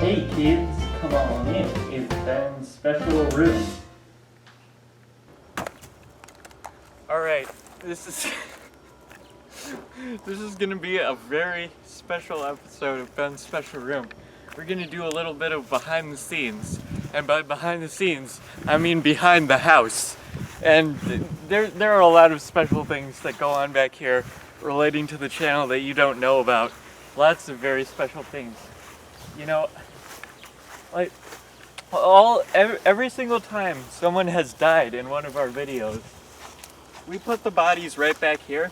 Hey kids, come on in. It's Ben's special room. Alright, this is this is gonna be a very special episode of Ben's special room. We're gonna do a little bit of behind the scenes. And by behind the scenes, I mean behind the house. And there are a lot of special things that go on back here relating to the channel that you don't know about. Lots of very special things. You know, like every single time someone has died in one of our videos, we put the bodies right back here.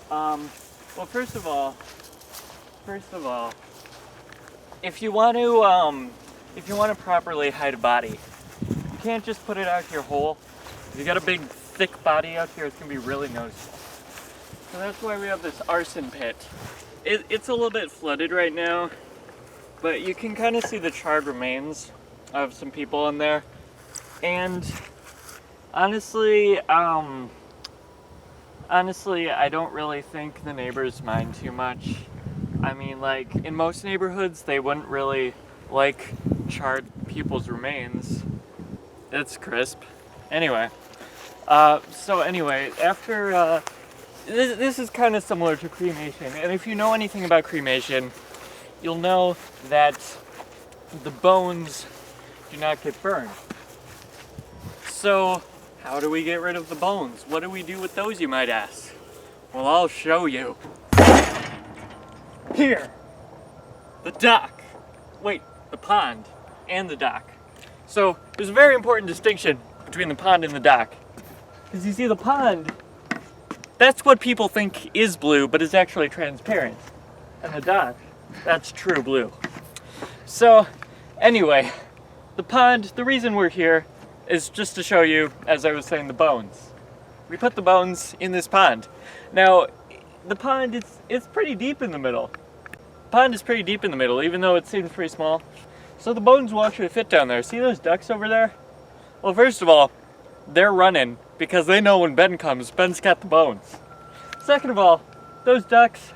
Well, first of all, if you want to properly hide a body, you can't just put it out your hole. If you got a big, thick body out here, it's gonna be really noticeable. So that's why we have this arson pit. It's a little bit flooded right now, but you can kind of see the charred remains of some people in there. And honestly, I don't really think the neighbors mind too much. I mean, like, in most neighborhoods, they wouldn't really like charred people's remains. It's crisp. Anyway, after, this is kind of similar to cremation, and if you know anything about cremation, you'll know that the bones do not get burned. So, how do we get rid of the bones? What do we do with those, you might ask? Well, I'll show you. Here! The dock. Wait, the pond and the dock. So, there's a very important distinction between the pond and the dock. Because you see, the pond, that's what people think is blue, but is actually transparent. And the dock, that's true blue. So, anyway, the pond, the reason we're here is just to show you, as I was saying, the bones. We put the bones in this pond. Now, the pond, it's pretty deep in the middle. The pond is pretty deep in the middle, even though it seems pretty small. So the bones will actually fit down there. See those ducks over there? Well, first of all, they're running because they know when Ben comes, Ben's got the bones. Second of all, those ducks,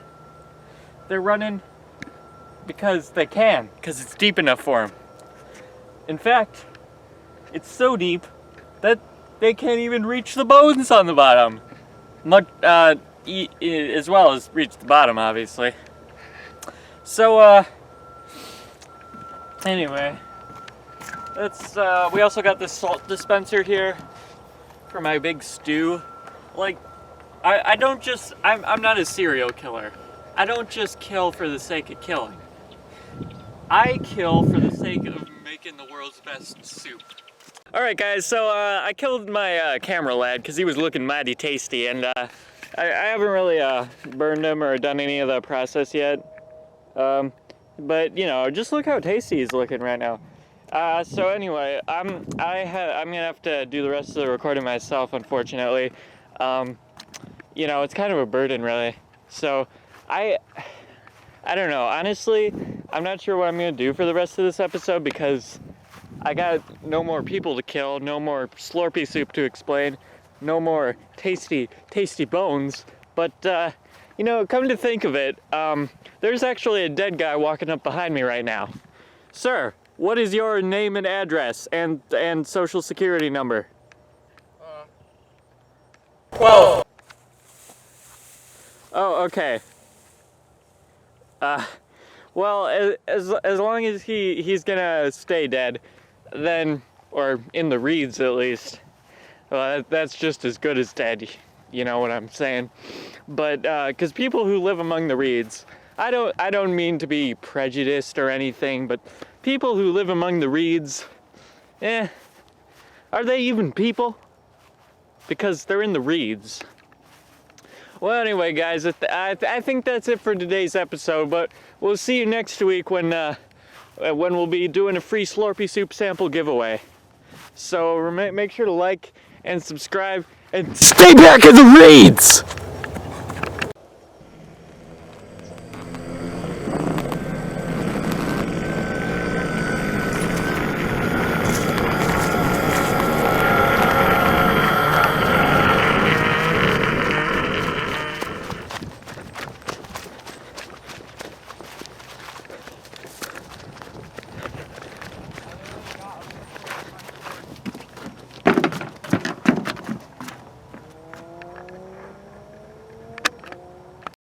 they're running because they can, because it's deep enough for them. In fact, it's so deep that they can't even reach the bones on the bottom. Much, as well as reach the bottom, obviously. So, anyway, that's, we also got this salt dispenser here for my big stew. Like, I don't just, I'm not a serial killer. I don't just kill for the sake of killing. I kill for the sake of making the world's best soup. Alright guys, so I killed my camera lad because he was looking mighty tasty, and I haven't really burned him or done any of the process yet. But you know, just look how tasty he's looking right now. So anyway, I'm gonna have to do the rest of the recording myself, unfortunately. You know, it's kind of a burden, really. So I don't know. Honestly, I'm not sure what I'm gonna do for the rest of this episode because I got no more people to kill, no more Slurpee soup to explain, no more tasty bones. But, you know, come to think of it, there's actually a dead guy walking up behind me right now. Sir, what is your name and address and social security number? 12. Oh, okay. Well, as long as he's gonna stay dead, then, or in the reeds at least, well, that's just as good as dead, you know what I'm saying. But because people who live among the reeds, I don't mean to be prejudiced or anything, but people who live among the reeds, are they even people? Because they're in the reeds. Well, anyway, guys, I think that's it for today's episode, but we'll see you next week when we'll be doing a free Slurpee soup sample giveaway. So make sure to like and subscribe and stay back in the reeds!